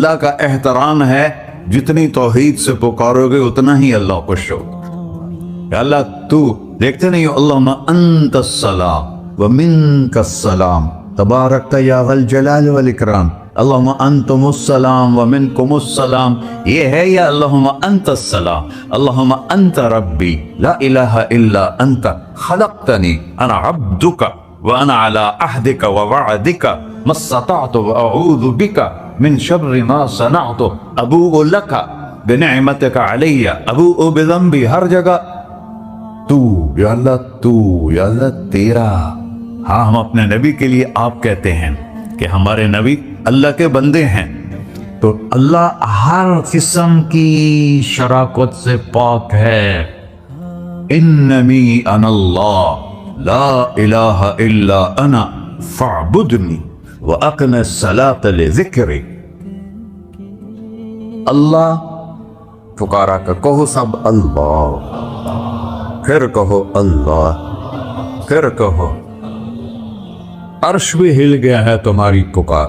اللہ کا احترام ہے، جتنی توحید سے پکارو گے اتنا ہی اللہ خوش ہوگا۔ یا اللہ تو دیکھتے نہیں ہو، اللہم انت السلام ومنک السلام تبارکت یا ذا الجلال والاکرام، اللہم انتم السلام ومنکم السلام، یہ ہے یا اللہم انت السلام، اللہم انت ربی لا الہ الا انت خلقتنی انا عبدک وانا علی عہدک ووعدک ما استطعت واعوذ بک من شر ما صنعت ابوء لک بنعمتک علی ابوء بذنبی، ہر جگہ تو یا اللہ تیرا۔ ہاں ہم اپنے نبی کے لیے آپ کہتے ہیں کہ ہمارے نبی اللہ کے بندے ہیں، تو اللہ ہر قسم کی شراکت سے پاک ہے۔ اننی انا اللہ لا الہ الا انا فاعبدنی واقم الصلاۃ لذکری۔ اللہ پکارا کر کہو سب اللہ، پھر کہو اللہ، پھر کہو۔ عرش بھی ہل گیا ہے تمہاری پکار،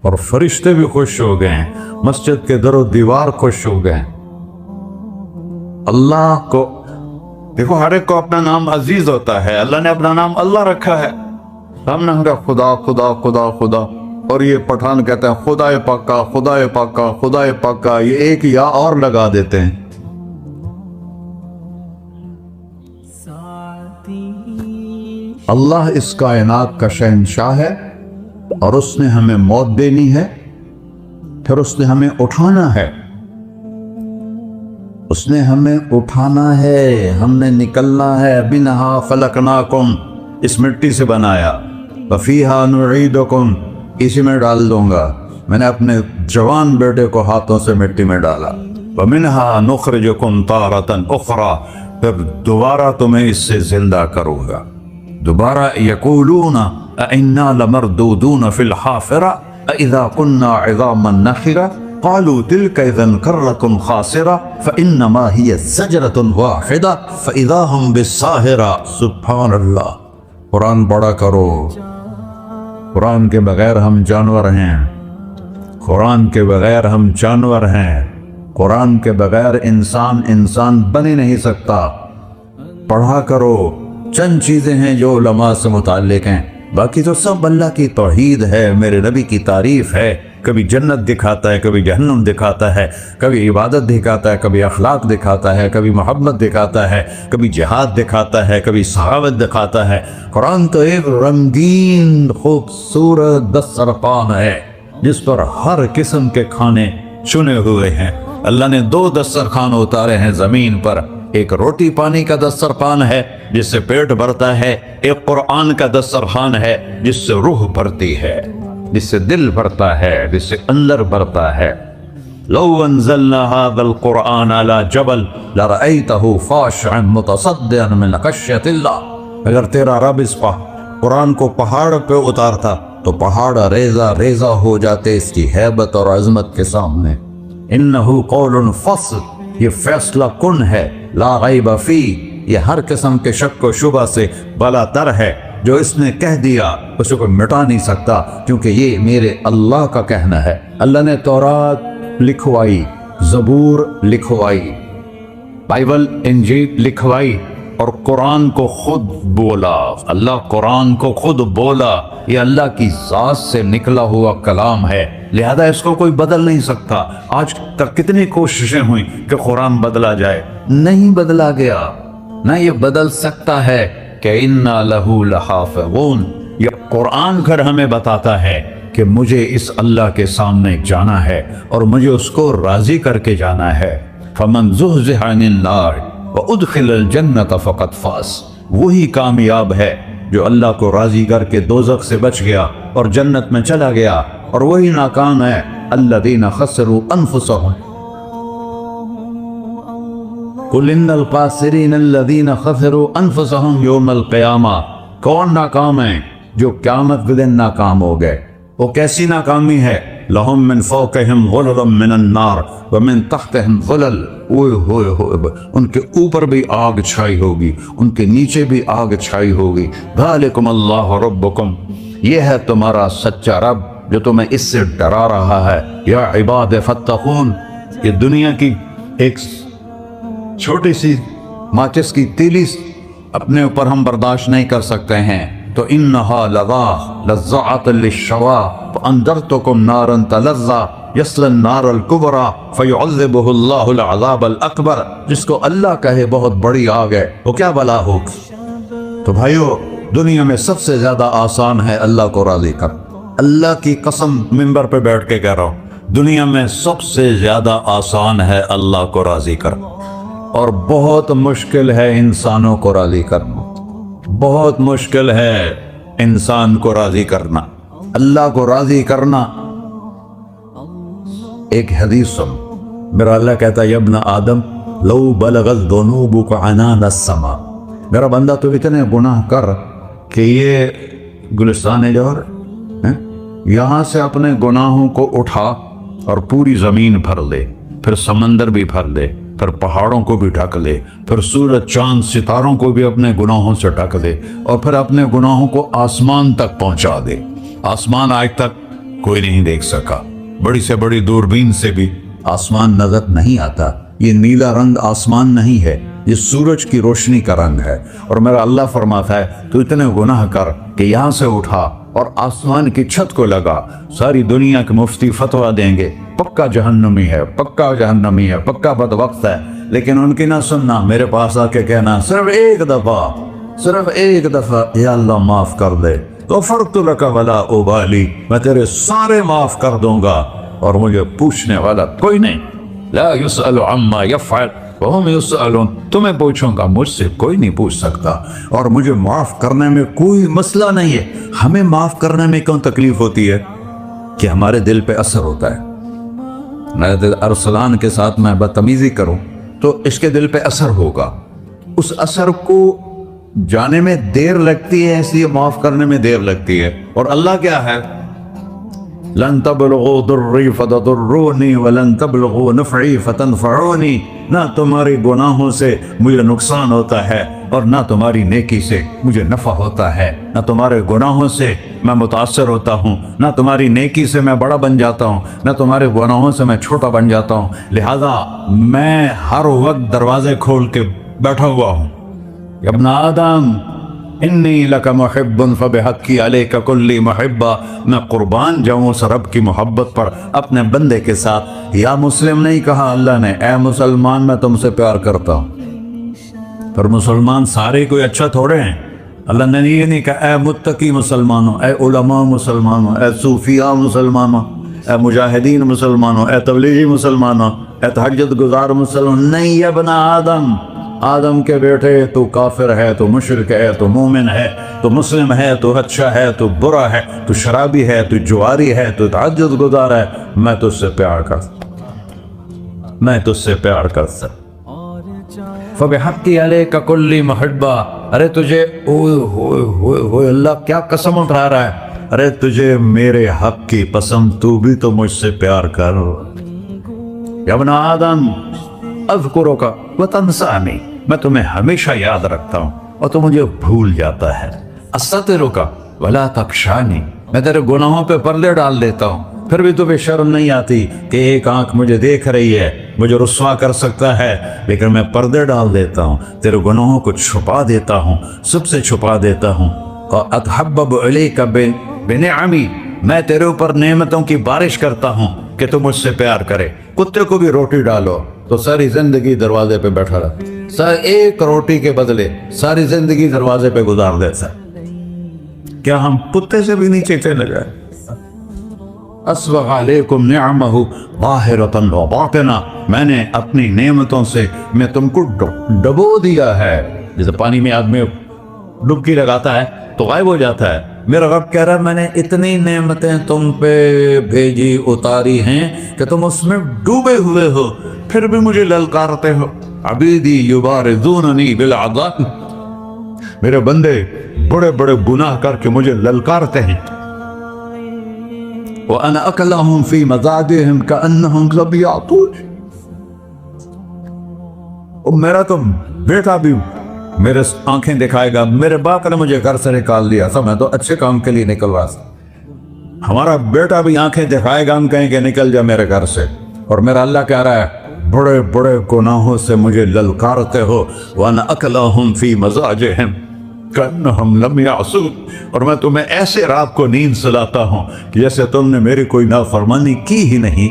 اور فرشتے بھی خوش ہو گئے ہیں، مسجد کے در و دیوار خوش ہو گئے۔ اللہ کو دیکھو، ہر ایک کو اپنا نام عزیز ہوتا ہے، اللہ نے اپنا نام اللہ رکھا ہے۔ ہم نے کہا خدا خدا خدا خدا، اور یہ پٹھان کہتے ہیں خدا پاکا خدا پاکا خدا پاکا، یہ ایک یا اور لگا دیتے ہیں۔ اللہ اس کائنات کا شہنشاہ ہے، اور اس نے ہمیں موت دینی ہے، پھر اس نے ہمیں اٹھانا ہے، اس نے ہمیں اٹھانا ہے، ہم نے نکلنا ہے۔ منہا خلقناکم، اس مٹی سے بنایا، وفیہا نعیدکم، اسی میں ڈال دوں گا۔ میں نے اپنے جوان بیٹے کو ہاتھوں سے مٹی میں ڈالا۔ ومنہا نخرجکم تارۃ اخری، پھر دوبارہ تمہیں اس سے زندہ کروں گا۔ دوبارہ یقولون اِنَّا لَمَرْدُودُونَ فِي الْحَافِرَةِ أَإِذَا كُنَّا عِظَامًا نَخِرَةً قَالُوا تِلْكَ إِذًا كَرَّةٌ خَاسِرَةٌ فَإِنَّمَا هِيَ زَجْرَةٌ وَاحِدَةٌ فَإِذَا هُمْ بِالسَّاهِرَةِ۔ سبحان اللہ، قرآن پڑھا کرو۔ قرآن کے بغیر ہم جانور ہیں، قرآن کے بغیر ہم جانور ہیں، قرآن کے بغیر انسان بن ہی نہیں سکتا۔ پڑھا کرو۔ چند چیزیں ہیں جو علماء سے متعلق ہیں، باقی تو سب اللہ کی توحید ہے، میرے نبی کی تعریف ہے۔ کبھی جنت دکھاتا ہے، کبھی جہنم دکھاتا ہے، کبھی عبادت دکھاتا ہے، کبھی اخلاق دکھاتا ہے، کبھی محبت دکھاتا ہے، کبھی جہاد دکھاتا ہے، کبھی سخاوت دکھاتا ہے۔ قرآن تو ایک رنگین خوبصورت دسترخوان ہے جس پر ہر قسم کے کھانے چنے ہوئے ہیں۔ اللہ نے 2 دسترخوان اتارے ہیں زمین پر، ایک روٹی پانی کا دسترخوان ہے جس سے پیٹ بھرتا ہے، ایک قرآن کا دسترخوان ہے جس سے روح بھرتی ہے، جس سے دل بھرتا ہے، جس سے اندر بھرتا ہے۔ لو انزلنا هذا القرآن على جبل لرأيته خاشعا متصدعا من خشية اللہ، اگر تیرا رب اس قرآن کو پہاڑ پہ اتارتا تو پہاڑ ریزہ ریزہ ہو جاتے اس کی ہیبت اور عظمت کے سامنے۔ انہ قول فصل، یہ فیصلہ کن ہے، لا غیب فی، یہ ہر قسم کے شک و شبہ سے بلا تر ہے۔ جو اس نے کہہ دیا اسے کوئی مٹا نہیں سکتا، کیونکہ یہ میرے اللہ کا کہنا ہے۔ اللہ نے تورات لکھوائی، زبور لکھوائی، بائبل انجیل لکھوائی، اور قرآن کو خود بولا۔ اللہ قرآن کو خود بولا، یہ اللہ کی ذات سے نکلا ہوا کلام ہے، لہذا اس کو کوئی بدل نہیں سکتا۔ آج تک کتنی کوششیں ہوئیں کہ قرآن بدلا جائے، نہیں بدلا گیا، نہ یہ بدل سکتا ہے۔ کہ اِنَّا لَهُ لَحَافِظُونَ، یہ قرآن پھر ہمیں بتاتا ہے کہ مجھے اس اللہ کے سامنے جانا ہے اور مجھے اس کو راضی کر کے جانا ہے۔ فَمَنْ زُحْزِحَ عَنِ النَّارِ وَأُدْخِلَ الْجَنَّةَ فَقَدْ فَازَ، وہی کامیاب ہے جو اللہ کو راضی کر کے دوزخ سے بچ گیا اور جنت میں چلا گیا، اور وہی ناکام ہے الَّذِينَ خَسِرُوا أَنفُسَهُمْ۔ قُلْ إِنَّ الْخَاسِرِينَ الَّذِينَ خَسِرُوا أَنفُسَهُمْ يَوْمَ الْقِيَامَةِ، کون ناکام ہیں؟ جو قیامت کے دن ناکام ہو گئے۔ وہ کیسی ناکامی ہے؟ لہم من فوقہم غلل من النار ومن تحتہم غلل، ان کے اوپر بھی آگ چھائی ہوگی، ان کے نیچے بھی آگ چھائی ہوگی۔ ذالکم اللہ ربکم، یہ ہے تمہارا سچا رب، جو تمہیں اس سے ڈرا رہا ہے۔ یا عباد فاتقون، یہ دنیا کی ایک چھوٹی سی ماچس کی تیلی اپنے اوپر ہم برداشت نہیں کر سکتے ہیں، تو انہا لظا لزعۃ للشوا فانذرتکم نارا تلظی یصلی النار الکبری فیعذبہ اللہ العذاب الاکبر، جس کو اللہ کہے بہت بڑی آگ ہے وہ کیا بلا ہوگی۔ تو بھائیو، دنیا میں سب سے زیادہ آسان ہے اللہ کو راضی کر، اللہ کی قسم ممبر پہ بیٹھ کے کہہ رہا ہوں، دنیا میں سب سے زیادہ آسان ہے اللہ کو راضی کر، اور بہت مشکل ہے انسانوں کو راضی کرنا، بہت مشکل ہے انسان کو راضی کرنا۔ اللہ کو راضی کرنا، ایک حدیث سن، میرا اللہ کہتا ہے یا ابن آدم لو بلغت ذنوبک عنان السماء، میرا بندہ تو اتنے گناہ کر کہ یہ گلستان جوہر یہاں سے اپنے گناہوں کو اٹھا اور پوری زمین بھر لے، پھر سمندر بھی بھر لے، پھر پہاڑوں کو بھی ڈھک لے، پھر سورج چاند ستاروں کو بھی اپنے گناہوں سے ڈھک دے، اور پھر اپنے گناہوں کو آسمان تک پہنچا دے۔ آسمان آج تک کوئی نہیں دیکھ سکا، بڑی سے بڑی دوربین سے بھی آسمان نظر نہیں آتا۔ یہ نیلا رنگ آسمان نہیں ہے، یہ سورج کی روشنی کا رنگ ہے۔ اور میرا اللہ فرماتا ہے تو اتنے گناہ کر کہ یہاں سے اٹھا اور آسمان کی چھت کو لگا، ساری دنیا کے مفتی فتویٰ دیں گے پکا جہنمی ہے، پکا جہنمی ہے، پکا بدبخت ہے، لیکن ان کی نہ سننا، میرے پاس آ کے کہنا صرف ایک دفعہ یا اللہ معاف کر دے، غفرت لک ولا ابالی، میں تیرے سارے معاف کر دوں گا اور مجھے پوچھنے والا کوئی نہیں۔ لا يسأل عما يفعل وهم يسألون، تمہیں پوچھوں گا، مجھ سے کوئی نہیں پوچھ سکتا، اور مجھے معاف کرنے میں کوئی مسئلہ نہیں ہے۔ ہمیں معاف کرنے میں کیوں تکلیف ہوتی ہے؟ کہ ہمارے دل پہ اثر ہوتا ہے۔ میرے دل ارسلان کے ساتھ میں بدتمیزی کروں تو اس کے دل پہ اثر ہوگا، اس اثر کو جانے میں دیر لگتی ہے، اس لیے معاف کرنے میں دیر لگتی ہے۔ اور اللہ کیا ہے؟ لن تبلغوا ضری فتضرونی ولن تبلغوا نفعی فتنفعونی، نہ تمہاری گناہوں سے مجھے نقصان ہوتا ہے اور نہ تمہاری نیکی سے مجھے نفع ہوتا ہے، نہ تمہارے گناہوں سے میں متاثر ہوتا ہوں، نہ تمہاری نیکی سے میں بڑا بن جاتا ہوں، نہ تمہارے گناہوں سے میں چھوٹا بن جاتا ہوں، لہذا میں ہر وقت دروازے کھول کے بیٹھا ہوا ہوں۔ یا ابن آدم انی لک محب فبحقی علیک کلی محبہ، میں قربان جاؤں اس رب کی محبت پر اپنے بندے کے ساتھ۔ یا مسلم نہیں کہا اللہ نے، اے مسلمان میں تم سے پیار کرتا ہوں۔ پر مسلمان سارے کوئی اچھا تھوڑے ہیں، اللہ نے یہ نہیں کہا اے متقی مسلمانوں، اے علماء مسلمانوں، اے صوفیاء مسلمانوں، اے مجاہدین مسلمانوں، اے تبلیغی مسلمانوں، اے تہجد گزار مسلمان، نہیں یا ابن آدم، آدم کے بیٹے، تو کافر ہے، تو مشرک ہے، تو مومن ہے، تو مسلم ہے، تو اچھا ہے، تو برا ہے، تو شرابی ہے، تو جواری ہے، تو تہجد گزار ہے، میں تجھ سے پیار کرتا، میں تجھ سے پیار کرتا۔ فبحقی علیک کلی محبہ، ارے تجھے اوئے اللہ کیا قسم اٹھا رہا ہے، ارے تجھے میرے حق کی پسند، تو بھی تو مجھ سے پیار کر۔ یا ابن آدم اذکرک وتنسانی، میں تمہیں ہمیشہ یاد رکھتا ہوں اور تو مجھے بھول جاتا ہے۔ استترک ولا تخشانی، میں تیرے گناہوں پہ پردے ڈال دیتا ہوں، پھر بھی تمہیں شرم نہیں آتی کہ ایک آنکھ مجھے دیکھ رہی ہے، مجھے رسوا کر سکتا ہے، لیکن میں پردے ڈال دیتا ہوں، تیرے گناہوں کو چھپا دیتا ہوں، سب سے چھپا دیتا ہوں۔ اور اتحبب الیک بنعمی، میں تیرے اوپر نعمتوں کی بارش کرتا ہوں کہ تم مجھ سے پیار کرے۔ کتے کو بھی روٹی ڈالو تو ساری زندگی دروازے پہ بیٹھا رہا، ایک روٹی کے بدلے ساری زندگی دروازے پہ گزار دیتا۔ کیا ہم کتے سے بھی نیچے چلے گئے؟ اسبغ علیکم نعمہ ظاہرۃ و باطنہ، میں نے اپنی نعمتوں سے میں تم کو ڈبو دیا ہے، جیسے پانی میں آدمی ڈبکی لگاتا ہے تو غائب ہو جاتا ہے۔ میرا رب کہہ رہا ہے میں نے اتنی نعمتیں تم پہ بھیجی، اتاری ہیں کہ تم اس میں ڈوبے ہوئے ہو، پھر بھی مجھے للکارتے ہو۔ عبیدی یبارزوننی بالعذاب، میرے بندے بڑے بڑے گناہ کر کے مجھے للکارتے ہیں۔ وَأَنَا أَكْلَهُمْ فِي مَزَادِهِمْ كَأَنَّهُمْ ظَبِيَّةٌ، اور میرا تو بیٹا بھی میرے آنکھیں دکھائے گا، میرے باپ نے مجھے گھر سے نکال دیا تھا، میں تو اچھے کام کے لیے نکل رہا تھا، हमारा बेटा भी आंखें दिखाएगा, हम कहेंगे निकल जा मेरे घर से। और मेरा अल्लाह कह रहा है बड़े बड़े गुनाहों से मुझे ललकारते हो, वन अकलहुम फी मजाजिहिम कन्नहुम लम यासून, और मैं तुम्हें ऐसे रात को नींद सुलाता हूँ कि जैसे तुमने मेरी कोई नाफरमानी की ही नहीं।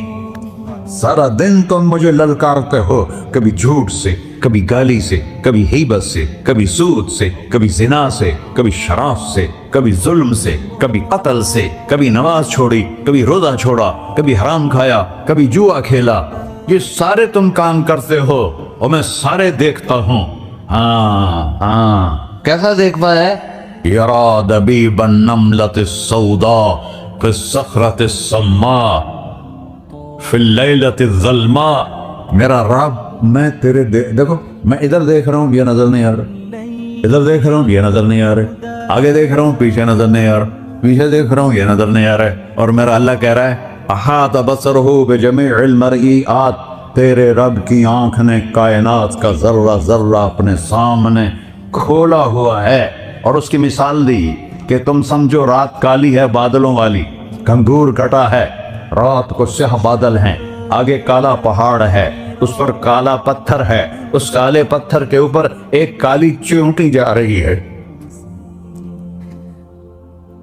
सारा दिन तुम मुझे ललकारते हो, कभी झूठ से, कभी गाली से, कभी हिबत से, कभी सूद से, कभी जिना से, कभी शराब से, कभी जुल्म से, कभी कत्ल से, कभी नमाज छोड़ी, कभी रोजा छोड़ा, कभी हराम खाया, कभी जुआ खेला। ये सारे तुम काम करते हो और मैं सारे देखता हूँ। हाँ हाँ, कैसा देख पाया है? यरा दबीबन नमलत सौदा फिस सखरत सम्मा फिल लैलत ज़ल्मा। मेरा रब, मैं तेरे देखो, मैं इधर देख रहा हूँ, ये नजर नहीं आ रहा, इधर देख रहा हूँ, ये नजर नहीं आ रहा, आगे देख रहा हूँ, पीछे नजर नहीं आ रहा, पीछे देख रहा हूँ, ये नजर नहीं आ रहा है। और मेरा अल्लाह कह रहा है अहात बसरहु बिजमीइल मरईआत, तेरे रब की आंख ने कायनात का जर्रा जर्रा अपने सामने खोला हुआ है। और उसकी मिसाल दी कि तुम समझो रात काली है बादलों वाली, घंघूर कटा है, रात को स्याह बादल हैं, आगे काला पहाड़ है, उस पर काला पत्थर है, उस काले पत्थर के ऊपर एक काली चींटी जा रही है।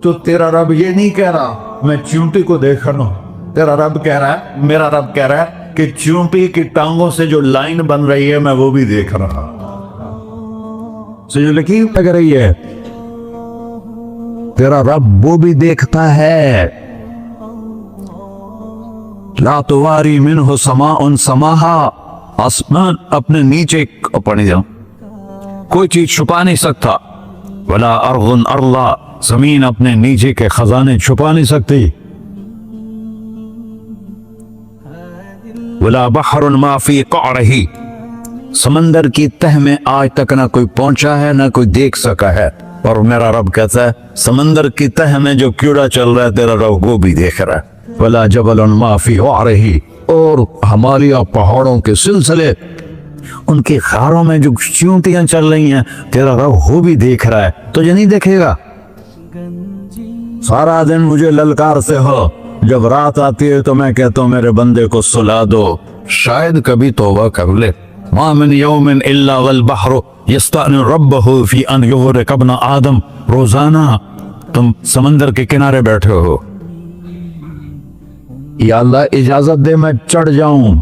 तो तेरा रब ये नहीं कह रहा मैं चींटी को देख रहा हूं, तेरा रब कह रहा है, मेरा रब कह रहा है कि चींटी की टांगों से जो लाइन बन रही है मैं वो भी देख रहा हूं। जो लकीर लग रही है तेरा रब वो भी देखता है। ला तुवारी मिन्हु समाउन समाहा, आसमान अपने नीचे पड़ जाओ, कोई चीज छुपा नहीं सकता। वला अर्ज़ुन अर्ला, जमीन अपने नीचे के खजाने छुपा नहीं सकती। वला बहरुन मा फी क़अरिही, समंदर की तह में आज तक ना कोई पहुंचा है ना कोई देख सका है। और मेरा रब कहता है समंदर की तह में जो कीड़ा चल रहा है तेरा रब वो भी देख रहा है। वला जबलुन मा फी ग़अरिही, और हिमालय पहाड़ों के सिलसिले, उनकी खारों में जो चींटियां चल रही हैं तेरा रब वो भी देख रहा है। तुझे नहीं देखेगा? सारा दिन मुझे ललकारते हो, जब रात आती है तो मैं कहता हूँ मेरे बंदे को सुला दो, शायद कभी तौबा कर ले। मा मिन यौमिन इल्ला वल बहरु यस्तअनु रब्बहु फी अन युग़रिक़ इब्न आदम। रोजाना तुम समंदर के किनारे बैठे हो, या अल्लाह इजाजत दे मैं चढ़ जाऊं,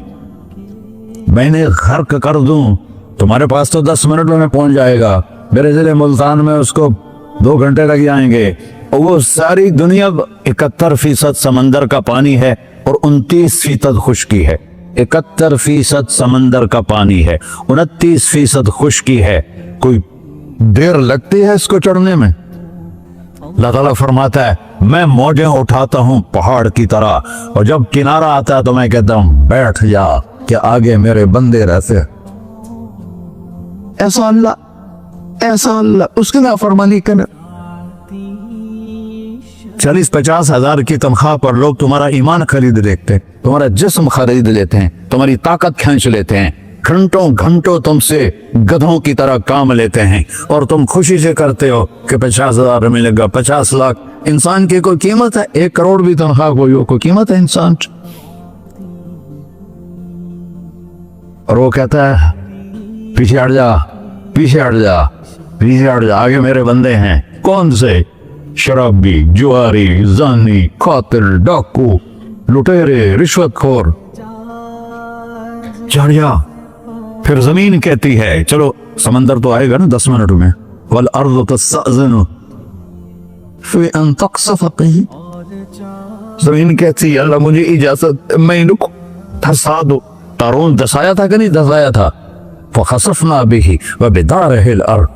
मैंने गर्क कर दूं, तुम्हारे पास तो 10 मिनट में पहुंच जाएगा, मेरे जिले मुल्तान में उसको 2 घंटे लग जाएंगे। और वो सारी दुनिया 71% समंदर का पानी है और 29% खुश्की है। 71% समंदर का पानी है, 29% खुश्की है। कोई देर लगती है इसको चढ़ने में? अल्लाह ताला फरमाता है मैं मौजें उठाता हूँ पहाड़ की तरह, और जब किनारा आता है तो मैं कहता हूँ बैठ जा, कि आगे मेरे बंदे रहते। ऐसा अल्लाह उसकी नाफरमानी करे। 40-50 हजार की तनख्वाह पर लोग तुम्हारा ईमान खरीद लेते हैं, तुम्हारा जिस्म खरीद लेते हैं, तुम्हारी ताकत खींच लेते हैं, घंटों घंटों तुमसे गधों की तरह काम लेते हैं, और तुम खुशी से करते हो कि 50,000 मिलेगा, 50 लाख। इंसान की कोई कीमत है? 1 करोड़ भी तनख्वाह कोई कीमत है इंसान? और वो कहता है पीछे हट जा, पीछे हट जा, पीछे हट जा, आगे मेरे बंदे हैं। कौन से? शराबी, जुआरी, जानी, कातिल, डाकू, लुटेरे, रिश्वतखोर। चढ़ जा। फिर जमीन कहती है चलो, समंदर तो आएगा ना 10 मिनट में। वल अर्ज़ु तस्तअज़िनु फी अन तक़ज़फ़ फ़ीही, जमीन कहती है अल्लाह मुझे इजाजत, मैं इनको धंसा दो। तारून धंसाया था कि नहीं धंसाया था? फ़ख़सफ़ना बिही व बिदारिहिल अर्ज़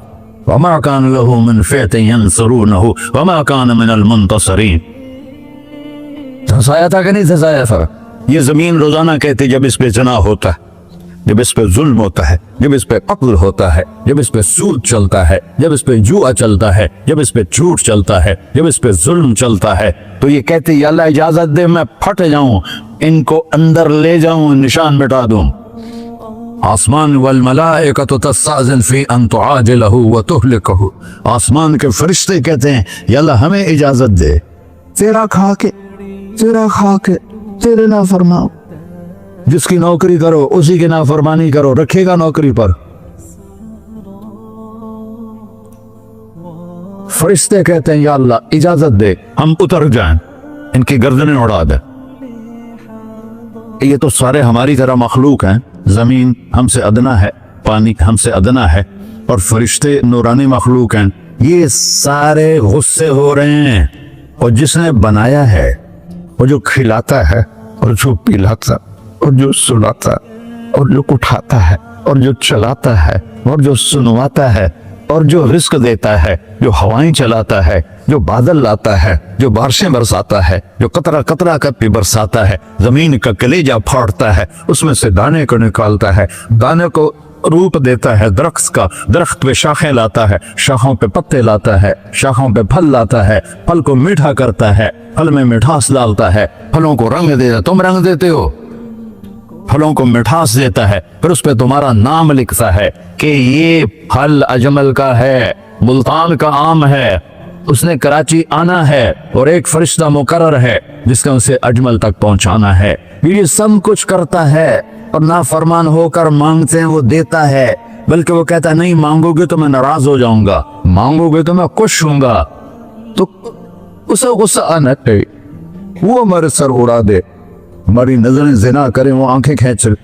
वमा कान लहू मिन फ़िअतिन यंसुरूनहु वमा कान मिनल मुंतसिरीन। धंसाया था कि नहीं धंसाया था? ये जमीन रोजाना कहती जब इस पे ज़िना होता है, जब इस पे जुल्म होता है, जब इस पे कत्ल होता है, जब इस पे सूद चलता है, जब इस पे जुआ चलता है, जब इस पे झूठ चलता है, जब इस पे जुल्म चलता है, तो ये कहती है अल्लाह इजाजत दे मैं फट जाऊं, इनको अंदर ले जाऊं, निशान मिटा दूं। आसमान वल मलाइकतु तस्तअज़िन फी अन तुआजिलहु व तुहलिकहु, आसमान के फरिश्ते कहते हैं या अल्लाह हमें इजाजत दे तेरा खा के तेरा खाक है, तेरे ना फरमाओ। जिसकी नौकरी करो उसी की नाफरमानी करो, रखेगा नौकरी पर। फरिश्ते कहते हैं या अल्लाह इजाजत दे हम उतर जाएं, इनकी गर्दनें उड़ा दे। ये तो सारे हमारी तरह मखलूक हैं, जमीन हमसे अदना है, पानी हमसे अदना है, और फरिश्ते नूरानी मखलूक हैं। ये सारे गुस्से हो रहे हैं, और जिसने बनाया है, और जो खिलाता है, और जो पिलाता, और जो सुलाता, और जो उठाता है, और जो चलाता है, और जो सुनवाता है, और जो रिस्क देता है, जो हवाएं चलाता है, जो बादल लाता है, जो बारिशें बरसाता है, जो कतरा कतरा कर बरसाता है, जमीन का कलेजा फाड़ता है, उसमें से दाने को निकालता है, दाने को रूप देता है दरख्त का, दरख्त पे शाखें लाता है, शाखों पे पत्ते लाता है, शाखों पे फल लाता है, फल को मीठा करता है, फल में मिठास डालता है, फलों को रंग देता है। तुम रंग देते हो, फलों को मिठास देता है, फिर उस पे तुम्हारा नाम लिखता है कि ये फल अजमल का है, मुल्तान का आम है, उसने कराची आना है, और एक फरिश्ता मुकर्रर है जिसका उसे अजमल तक पहुंचाना है। ये सब कुछ करता है, और नाफरमान होकर मांगते हैं वो देता है, बल्कि वो कहता है नहीं मांगोगे तो मैं नाराज हो जाऊंगा, मांगोगे तो मैं खुश होऊंगा। तो उसे गुस्सा आना चाहिए, वो हमारे सर उड़ा दे, हमारी नजरें जिना करें वो आंखें खींच ले,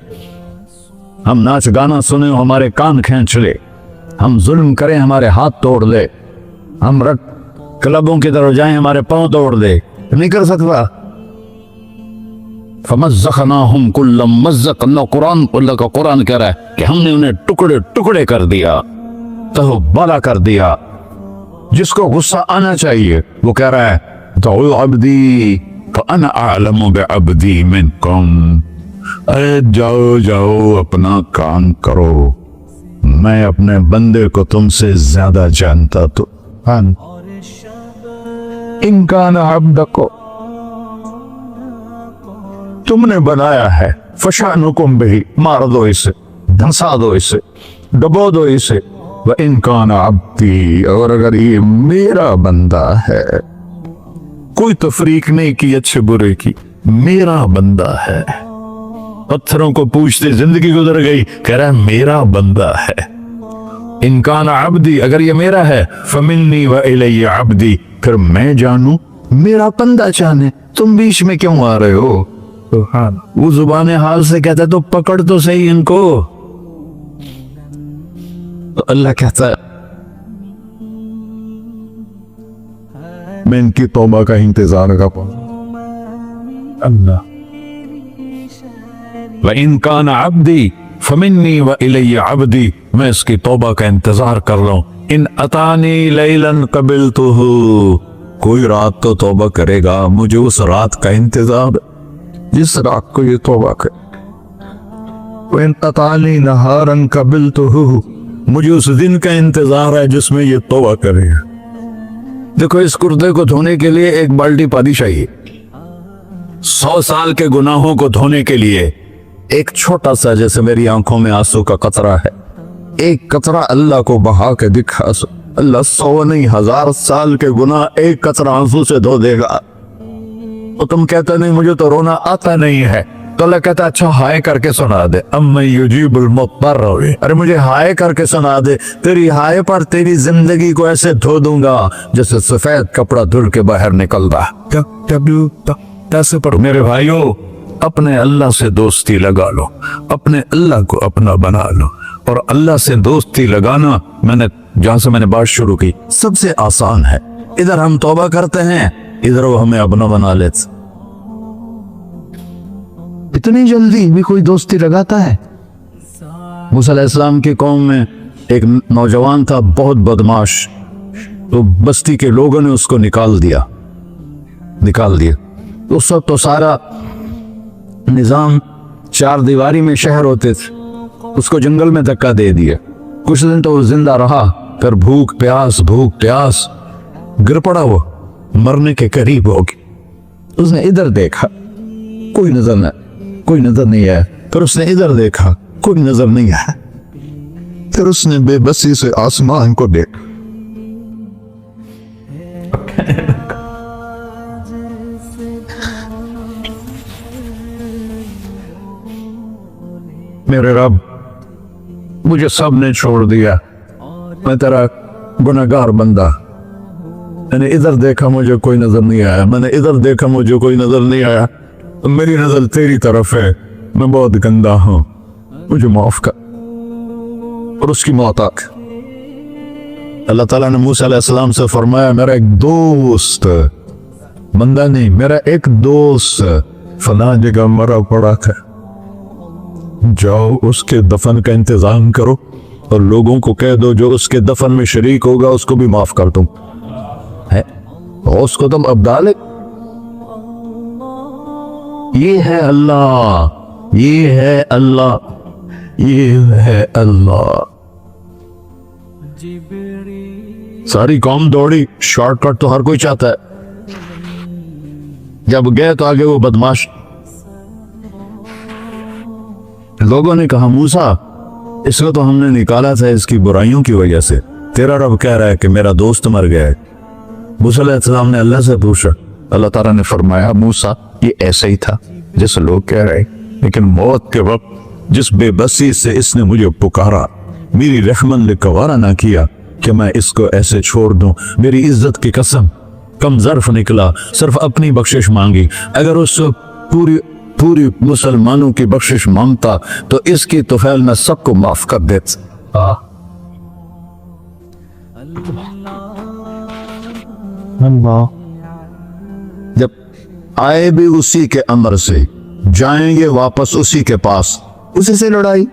हम नाच गाना सुने हमारे कान खींच ले, हम जुल्म करें हमारे हाथ तोड़ दे, हम रट क्लबों की तरफ जाएं हमारे पांव तोड़ दे, नहीं कर सकता। फमज़्ज़क़नाहुम कुल्ल मज़्ज़क़, अल्लाह कुरान का कुरान कह रहा है कि हमने उन्हें टुकड़े टुकड़े कर दिया, तहबाला कर दिया। जिसको गुस्सा आना चाहिए वो कह रहा है दऊ अब्दी फअना अअलमु बिअब्दी मिनकुम, अरे जाओ जाओ अपना काम करो, मैं अपने बंदे को तुमसे ज्यादा जानता। तो इनकान अब्दको, तुमने बनाया है, फशानुकुम बिही, मार दो इसे, धंसा दो इसे, डबो दो इसे। व इनकान अब्दी, और अगर ये मेरा बंदा है, कोई तफरीक नहीं की अच्छे बुरे की, मेरा बंदा है। पत्थरों को पूछते जिंदगी गुजर गई, कह रहा है मेरा बंदा है। इनकान अब्दी, अगर ये मेरा है, फमिन्नी व इलैया अब्दी, फिर मैं जानू मेरा बंदा जाने, तुम बीच में क्यों आ रहे हो? वो जुबान हाल से कहता है तो पकड़ तो सही इनको। तो अल्लाह कहता है मैं इनकी तौबा का इंतजार कर अल्लाह। व इनकान अब्दी फमिन्नी व इलैया अब्दी, मैं इसकी तौबा का इंतजार कर रहा हूं। इन अतानी लैलन कबिलतुहु, कोई रात तो तौबा करेगा, मुझे उस रात का इंतजार जिस रात को ये तौबा करे। इन अतानी नहारन कबिलतुहु, मुझे उस दिन का इंतजार है जिसमें ये तौबा करेगा। देखो इस कुर्ते को धोने के लिए एक बाल्टी पानी चाहिए, 100 साल के गुनाहों को धोने के लिए एक छोटा सा, जैसे मेरी आंखों में आंसू का कतरा है, एक कतरा अल्लाह को बहा के दिखा, अल्लाह 100 नहीं 1000 साल के गुनाह एक कतरा आंसू से धो देगा। तो तुम कहते नहीं मुझे तो रोना आता नहीं है, तो अल्लाह कहता अच्छा हाय करके सुना दे, अम्मा युजीबुल मुत्तर, अरे मुझे हाय करके सुना दे, तेरी हाय पर तेरी जिंदगी को ऐसे धो दूंगा जैसे सफेद कपड़ा धुल के बाहर निकलता। मेरे भाइयों, अपने अल्लाह से दोस्ती लगा लो, अपने अल्लाह को अपना बना लो। और अल्लाह से दोस्ती लगाना, जहां से मैंने बात शुरू की, सबसे आसान है। इधर हम तौबा करते हैं, इधर वो हमें अपना बना लेते। इतनी जल्दी भी कोई दोस्ती लगाता है? मूसा अलैहिस्सलाम की कौम में एक नौजवान था, बहुत बदमाश, तो बस्ती के लोगों ने उसको निकाल दिया। उस वक्त तो सारा निजाम 4 दीवारी में शहर होते थे, उसको जंगल में धक्का दे दिया। कुछ दिन तो वो जिंदा रहा, फिर भूख प्यास गिर पड़ा, वो मरने के करीब हो गया। उसने इधर देखा, कोई नजर नहीं आया। फिर उसने इधर देखा, कोई नजर नहीं आया। फिर उसने बेबसी से आसमान को देखा, मेरे रब मुझे सब ने छोड़ दिया, मैं तेरा गुनहगार बंदा, मैंने इधर देखा मुझे कोई नजर नहीं आया, मैंने इधर देखा मुझे कोई नजर नहीं आया, तो मेरी नजर तेरी तरफ है, मैं बहुत गंदा हूं, मुझे माफ कर। और उसकी मौत आके अल्लाह ताला ने मूसा अलैहिस्सलाम से फरमाया, मेरा एक दोस्त, बंदा नहीं, मेरा एक दोस्त फला जगह मरा पड़ा था, जाओ उसके दफन का इंतजाम करो और लोगों को कह दो जो उसके दफन में शरीक होगा उसको भी माफ कर दूं है, और उसको तुम अब डाले। ये है अल्लाह, ये है अल्लाह, ये है अल्लाह। सारी कौम दौड़ी, शॉर्टकट तो हर कोई चाहता है, जब गए तो आगे वो बदमाश, लोगों ने कहा मूसा इसको तो हमने निकाला था इसकी बुराइयों की वजह से, तेरा रब कह रहा है कि मेरा दोस्त मर गया है। मूसा अलैहिस्सलाम ने अल्लाह से पूछा, अल्लाह ताला ने फरमाया मूसा ये ऐसा ही था जैसे लोग कह रहे, लेकिन मौत के वक्त जिस बेबसी से इसने मुझे पुकारा, मेरी रहमत ने गवारा ना किया कि मैं इसको ऐसे छोड़ दूं, मेरी इज्जत की कसम, कम ज़र्फ निकला, सिर्फ अपनी बख्शिश मांगी, अगर उस पूरी मुसलमानों की बख्शिश मांगता तो इसकी तुफैल में सबको माफ कर देता। जब आए भी उसी के अमर से, जाएंगे वापस उसी के पास, उसी से लड़ाई।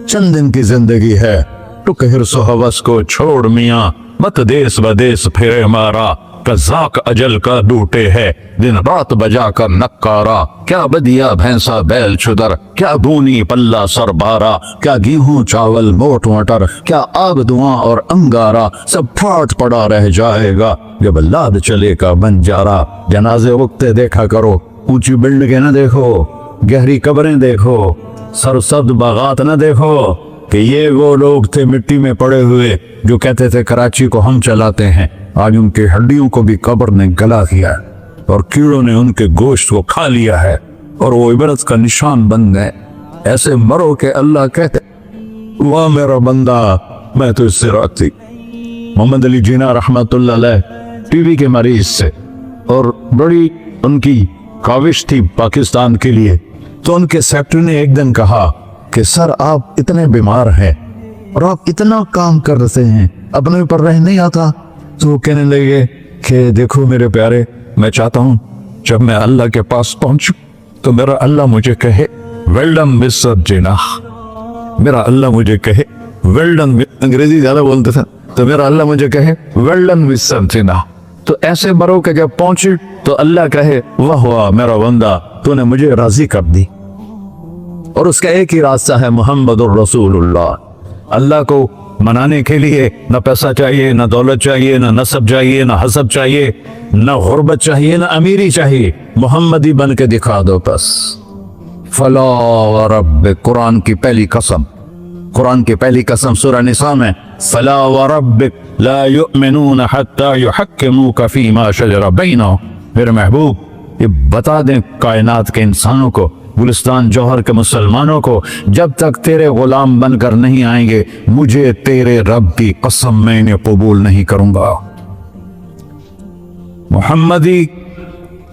चंद दिन की जिंदगी है, टुक हिर्सो हवस को छोड़ मियां, मत देश बदेश फिरे मारा, कज़ाक अजल का डूटे है, दिन रात बजा कर नक्कारा, क्या बदिया भैंसा बैल छुदर, क्या दूनी पल्ला सर बारा, क्या गेहूं चावल मोट मटर, क्या आग धुआं और अंगारा, सब फाट पड़ा रह जाएगा जब लाद चलेगा बंजारा। जनाजे उगते देखा करो, ऊंची बिल्डिंगें न देखो, गहरी कब्रें देखो, सरसब्ज बागात न देखो कि ये वो लोग थे मिट्टी में पड़े हुए जो कहते थे कराची को हम चलाते हैं, आज उनकी हड्डियों को भी कब्र ने गला दिया और कीड़ों ने उनके गोश्त को खा लिया है और वो इबरत का निशान बन गए। ऐसे मरो के अल्लाह कहते, वाह मेरा बंदा मैं तो इससे राती। मोहम्मद अली जीना रहमतुल्लाह अलैह टीबी के मरीज से, और बड़ी उनकी काविश थी पाकिस्तान के लिए, तो उनके सेक्रेटरी ने एक दिन कहा कि सर आप इतने बीमार हैं और आप इतना काम कर रहे हैं, अपने ऊपर रह नहीं आता। तो वो कहने लगे कि देखो मेरे प्यारे, मैं चाहता हूं जब मैं अल्लाह के पास पहुंचूं तो मेरा अल्लाह मुझे कहे वेल डन मिस्टर जीना, मेरा अल्लाह मुझे कहे वेल डन, अंग्रेजी ज्यादा बोलते थे, तो मेरा अल्लाह मुझे कहे वेल डन मिस्टर जीना। तो ऐसे मरो के जब पहुंचे तो अल्लाह कहे वाह वाह मेरा बंदा, तूने मुझे राजी कर दी। और उसका एक ही रास्ता है मुहम्मदुर रसूलुल्लाह। अल्लाह को मनाने के लिए न पैसा चाहिए, न दौलत चाहिए, न नसब चाहिए, न हसब चाहिए, न गुर्बत चाहिए, न अमीरी चाहिए, मोहम्मदी बन के दिखा दो बस। फला व रब्बिक, कुरान की पहली कसम, कुरान की पहली कसम सूरह निसा में, फला व रब्बिक ला युमिनून हत्ता युहक्किमूका फीमा शजरा बैनहुम। मेरे महबूब ये बता दें कायनात के इंसानों को, गुलिस्तान जौहर के मुसलमानों को, जब तक तेरे गुलाम बनकर नहीं आएंगे मुझे तेरे रब की कसम मैं इन्हें कबूल नहीं करूंगा। मुहम्मदी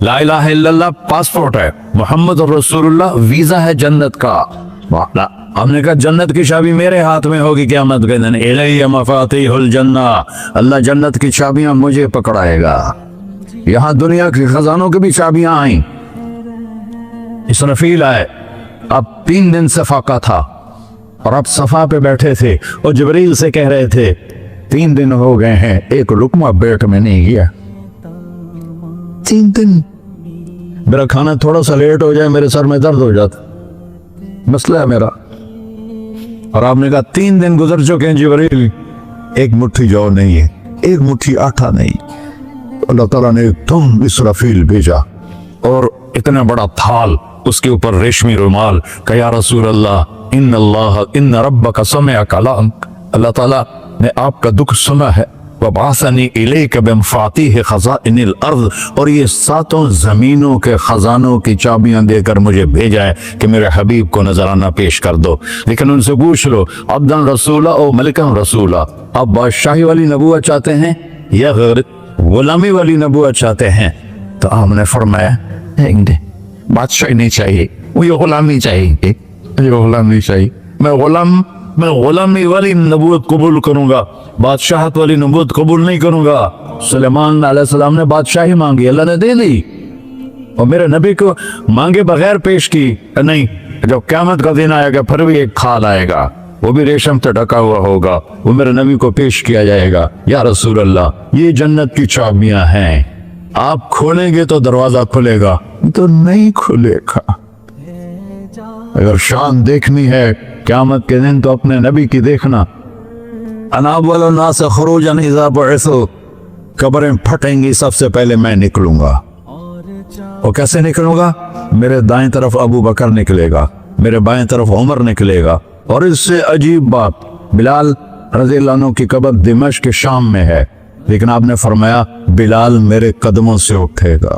ला इलाहा इल्लल्लाह पासपोर्ट है, मोहम्मद और रसूलुल्लाह वीजा है जन्नत का। हमने कहा जन्नत की चाबी मेरे हाथ में होगी क़यामत के दिन, इलैहि मफातिहुल जन्ना, अल्लाह जन्नत की चाबियां मुझे पकड़ाएगा। यहां दुनिया के खजानों की भी चाबियां आई। इसराफील आए, अब 3 दिन सफा का था और अब सफा पे बैठे थे और जिब्रील से कह रहे थे 3 दिन हो गए हैं, एक लुकमा पेट में नहीं गया। 3 दिन, मेरा खाना थोड़ा सा लेट हो जाए मेरे सर में दर्द हो जाता, मसला है मेरा। और आपने कहा 3 दिन गुजर चुके हैं जिब्रील, एक मुट्ठी जौ नहीं है, एक मुट्ठी आटा नहीं। अल्लाह ताला ने तुम इसराफील भेजा और इतना बड़ा थाल, उसके ऊपर रेशमी रुमाल, कहा या रसूल अल्लाह इन्न रब्बका समिअ कलाम, अल्लाह ताला ने आपका दुख सुना है वबासनी इलैक बिमफातिह खज़ाइनिल अर्ज़, और ये सातों जमीनों के खजानों की चाबियां देकर मुझे भेजा है कि मेरे हबीब को नजराना पेश कर दो। लेकिन उनसे पूछ लो, अब्दन रसूला और मलिकन रसूला, आप बादशाही वाली नबूवत चाहते हैं या गुलामी वाली नबूवत चाहते हैं? तो आपने फरमाया बादशाही नहीं चाहिए, मुझे गुलामी चाहिए, मुझे गुलामी चाहिए। मैं गुलामी वाली नबूवत कबूल करूंगा, बादशाहत वाली नबूवत कबूल नहीं करूंगा। सुलेमान अलैहिस्सलाम ने बादशाही मांगी, अल्लाह ने दे दी, और मेरे नबी को मांगे बगैर पेश की नहीं। जब क़यामत का दिन आएगा फिर भी एक खाल आएगा, वो भी रेशम से ढका हुआ होगा, वो मेरे नबी को पेश किया जाएगा, या रसूल अल्लाह, ये जन्नत की चाबियां हैं, आप खोलेंगे तो दरवाजा खुलेगा, तो नहीं खुलेगा। अगर शान देखनी है क़यामत के दिन तो अपने नबी की देखना। अनावल नास खुरूजन इज़ा बुइसु, कब्रें फटेंगी सबसे पहले मैं निकलूंगा। और कैसे निकलूंगा? मेरे दाएं तरफ अबू बकर निकलेगा, मेरे बाएं तरफ उमर निकलेगा। और इससे अजीब बात, बिलाल रज़ियल्लाहु अन्हु की कब्र दिमश्क के शाम में है, लेकिन आपने फरमाया बिलाल मेरे कदमों से उठेगा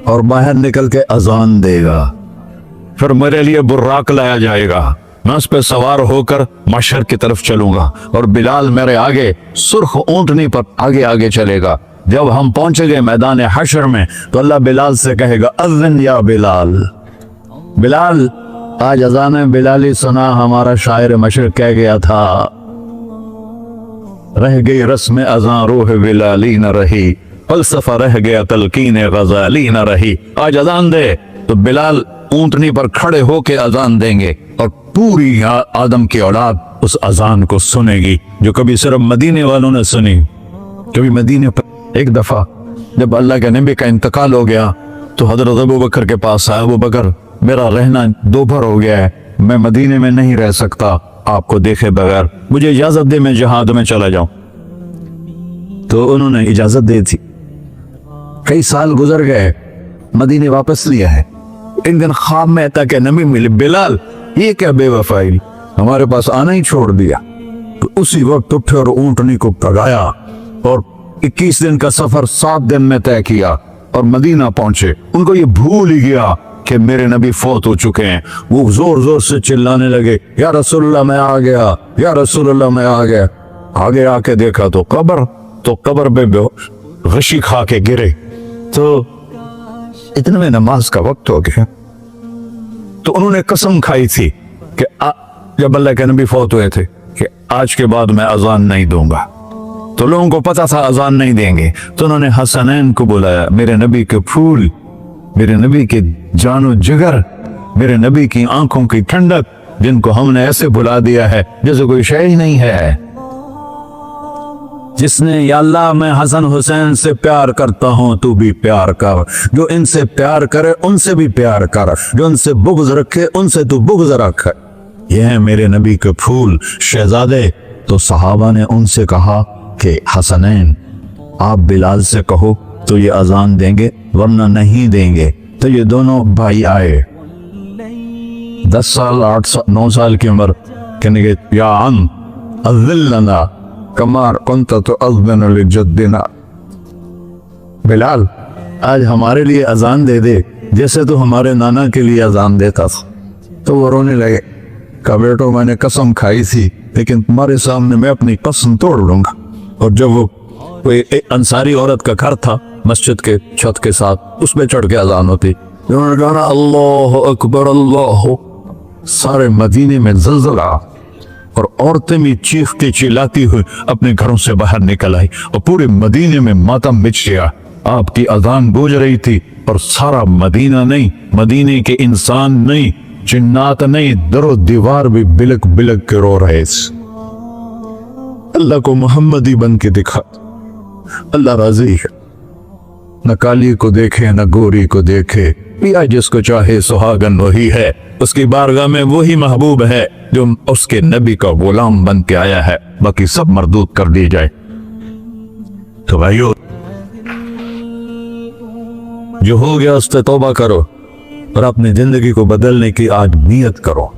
और बाहर निकल के अजान देगा। फिर मेरे लिए बुर्राक लाया जाएगा, मैं उस पर सवार होकर मशर की तरफ चलूंगा, और बिलाल मेरे आगे सुर्ख ऊंटनी पर आगे आगे चलेगा। जब हम पहुंचेंगे मैदान हशर में तो अल्लाह बिलाल से कहेगा, अज़्ज़िन या बिलाल, बिलाल आज अज़ान बिलाली सुना, हमारा शायर मशर कह गया था, रह गई रस्म अज़ान रूह बिलाली न रही, फलसफा रह गया तलकीन गज़ाली न रही। आज अज़ान दे तो बिलाल ऊंटनी पर खड़े होके अजान देंगे, और पूरी आदम की औलाद उस अजान को सुनेगी, जो कभी सिर्फ मदीने वालों ने सुनी। कभी मदीने पर एक दफा जब अल्लाह के नबी का इंतकाल हो गया तो हजरत अबू बकर के पास आया, अबू बकर मेरा रहना दोपहर हो गया है, मैं मदीने में नहीं रह सकता आपको देखे बगैर, मुझे इजाजत दे, मैं जहाद में चला जाऊं। तो उन्होंने इजाजत दी थी। कई साल गुजर गए, मदीने वापस लिया है। एक दिन ख्वाब में था कि नबी मिले, बिलाल ये क्या बेवफाई, हमारे पास आना ही छोड़ दिया। तो उसी वक्त उठे और ऊंटनी को भगाया, और 21 दिन का सफर 7 दिन में तय किया और मदीना पहुंचे। उनको ये भूल ही गया कि मेरे नबी फौत हो चुके हैं। वो जोर जोर से चिल्लाने लगे, या रसूलुल्लाह मैं आ गया, या रसूलुल्लाह मैं आ गया। आगे आके देखा तो कब्र पे गशी खा के गिरे। तो इतने में नमाज का वक्त हो गया। तो उन्होंने कसम खाई थी कि जब अल्लाह के नबी फौत हुए थे कि आज के बाद मैं अजान नहीं दूंगा। तो लोगों को पता था अजान नहीं देंगे, तो उन्होंने हसनैन को बुलाया, मेरे नबी के फूल, मेरे नबी के जानो जिगर, मेरे नबी की आंखों की ठंडक, जिनको हमने ऐसे बुला दिया है जैसे कोई शय ही नहीं है। जिसने या अल्लाह मैं हसन हुसैन से प्यार करता हूं, तू भी प्यार कर, जो इनसे प्यार करे उनसे भी प्यार कर, जो उनसे बुग़्ज़ रखे उनसे तू बुग़्ज़ रख। ये है मेरे नबी के फूल शहजादे। तो सहाबा ने उनसे कहा कि हसनैन आप बिलाल से कहो तो ये अजान देंगे, वरना नहीं देंगे। तो ये दोनों भाई आए, 10 साल 8 साल 9 साल की उम्र, कहने के या अम अज़्ज़िलना कमार कुंत तो अज़्ज़न लिजद्दिना, बिलाल आज हमारे लिए अजान दे दे जैसे तो हमारे नाना के लिए अजान देता था। तो वो रोने लगे, कहा बेटो मैंने कसम खाई थी, लेकिन तुम्हारे सामने मैं अपनी कसम तोड़ लूंगा। और जब वो कोई एक अंसारी औरत का घर था मस्जिद के छत के साथ, उसमें चढ़ के अजान होती, उन्होंने कहा अल्लाह अकबर अल्लाह, सारे मदीने में ज़लज़ला, और औरतें भी चीखती चिल्लाती हुई अपने घरों से बाहर निकल आई, और पूरे मदीने में मातम बिछ गया। आपकी अजान गूंज रही थी और सारा मदीना नहीं, मदीने के इंसान नहीं, जिन्नात नहीं, दरो दीवार भी बिलक बिलक के रो रहे। अल्लाह को मोहम्मदी बन के दिखा, अल्लाह राजी है। न काली को देखे न गोरी को देखे, पिया जिसको चाहे सुहागन वही है, उसकी बारगाह में वही महबूब है जो उसके नबी का गुलाम बन के आया है, बाकी सब मरदूद कर दी जाए। तो भाइयों, जो हो गया उस पे तौबा करो और अपनी जिंदगी को बदलने की आज नियत करो।